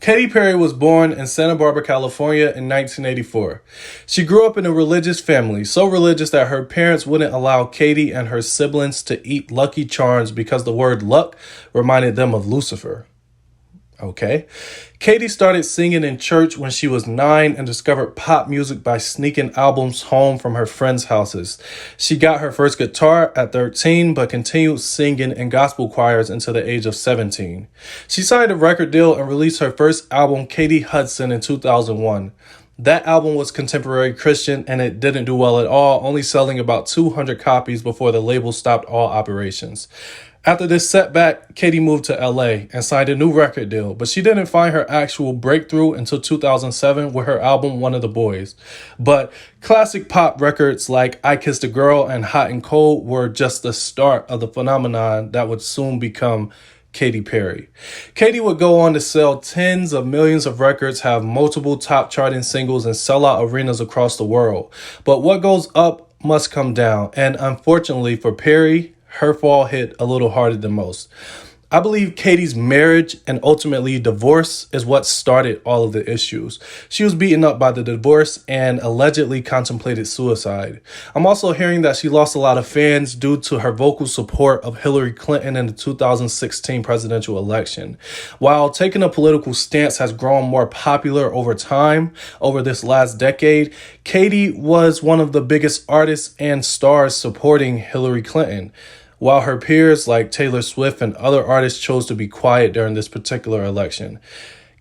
Katy Perry was born in Santa Barbara, California in 1984. She grew up in a religious family, so religious that her parents wouldn't allow Katy and her siblings to eat Lucky Charms because the word luck reminded them of Lucifer. Okay. Katy started singing in church when she was 9 and discovered pop music by sneaking albums home from her friends' houses. She got her first guitar at 13, but continued singing in gospel choirs until the age of 17. She signed a record deal and released her first album, Katy Hudson, in 2001. That album was contemporary Christian and it didn't do well at all, only selling about 200 copies before the label stopped all operations. After this setback, Katy moved to LA and signed a new record deal, but she didn't find her actual breakthrough until 2007 with her album One of the Boys. But classic pop records like I Kissed a Girl and Hot and Cold were just the start of the phenomenon that would soon become Katy Perry. Katy would go on to sell tens of millions of records, have multiple top charting singles, and sell out arenas across the world. But what goes up must come down, and unfortunately for Perry, her fall hit a little harder than most. I believe Katy's marriage and ultimately divorce is what started all of the issues. She was beaten up by the divorce and allegedly contemplated suicide. I'm also hearing that she lost a lot of fans due to her vocal support of Hillary Clinton in the 2016 presidential election. While taking a political stance has grown more popular over time, over this last decade, Katy was one of the biggest artists and stars supporting Hillary Clinton, while her peers like Taylor Swift and other artists chose to be quiet during this particular election.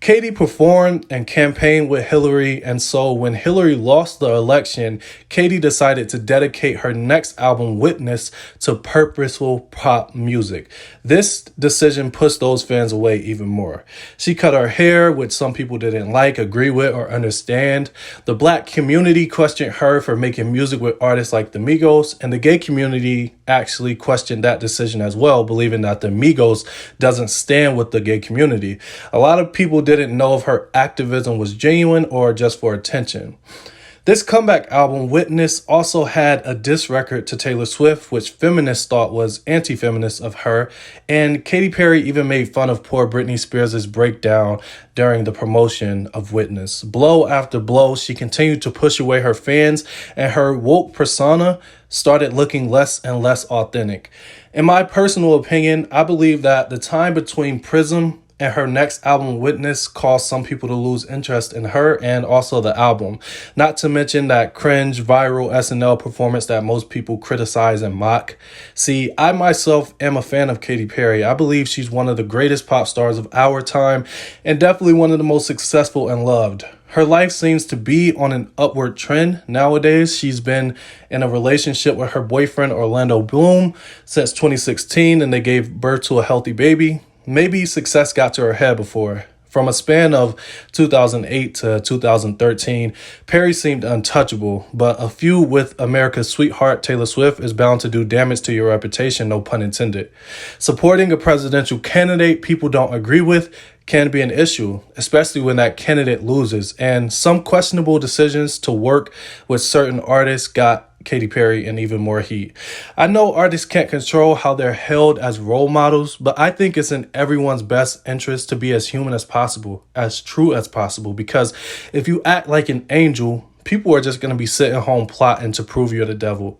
Katy performed and campaigned with Hillary, and so when Hillary lost the election, Katy decided to dedicate her next album, Witness, to purposeful pop music. This decision pushed those fans away even more. She cut her hair, which some people didn't like, agree with, or understand. The black community questioned her for making music with artists like the Migos, and the gay community actually questioned that decision as well, believing that the Migos doesn't stand with the gay community. A lot of people didn't know if her activism was genuine or just for attention. This comeback album, Witness, also had a diss record to Taylor Swift, which feminists thought was anti-feminist of her, and Katy Perry even made fun of poor Britney Spears' breakdown during the promotion of Witness. Blow after blow, she continued to push away her fans, and her woke persona started looking less and less authentic. In my personal opinion, I believe that the time between Prism and her next album, Witness, caused some people to lose interest in her and also the album. Not to mention that cringe, viral SNL performance that most people criticize and mock. See, I myself am a fan of Katy Perry. I believe she's one of the greatest pop stars of our time and definitely one of the most successful and loved. Her life seems to be on an upward trend nowadays. She's been in a relationship with her boyfriend, Orlando Bloom, since 2016, and they gave birth to a healthy baby. Maybe success got to her head before. From a span of 2008 to 2013, Perry seemed untouchable, but a feud with America's sweetheart Taylor Swift is bound to do damage to your reputation, no pun intended. Supporting a presidential candidate people don't agree with can be an issue, especially when that candidate loses, and some questionable decisions to work with certain artists got Katy Perry in even more heat. I know artists can't control how they're held as role models, but I think it's in everyone's best interest to be as human as possible, as true as possible, because if you act like an angel, people are just going to be sitting home plotting to prove you're the devil.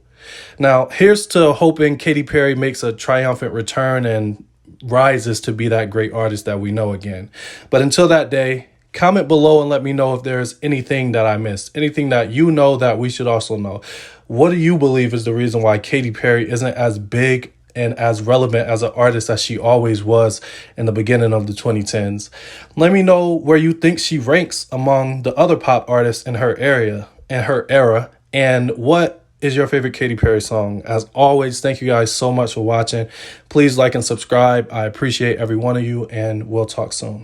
Now, here's to hoping Katy Perry makes a triumphant return and rises to be that great artist that we know again. But until that day, comment below and let me know if there's anything that I missed, anything that you know that we should also know. What do you believe is the reason why Katy Perry isn't as big and as relevant as an artist as she always was in the beginning of the 2010s? Let me know where you think she ranks among the other pop artists in her area and her era, and what is your favorite Katy Perry song? As always, thank you guys so much for watching. Please like and subscribe. I appreciate every one of you, and we'll talk soon.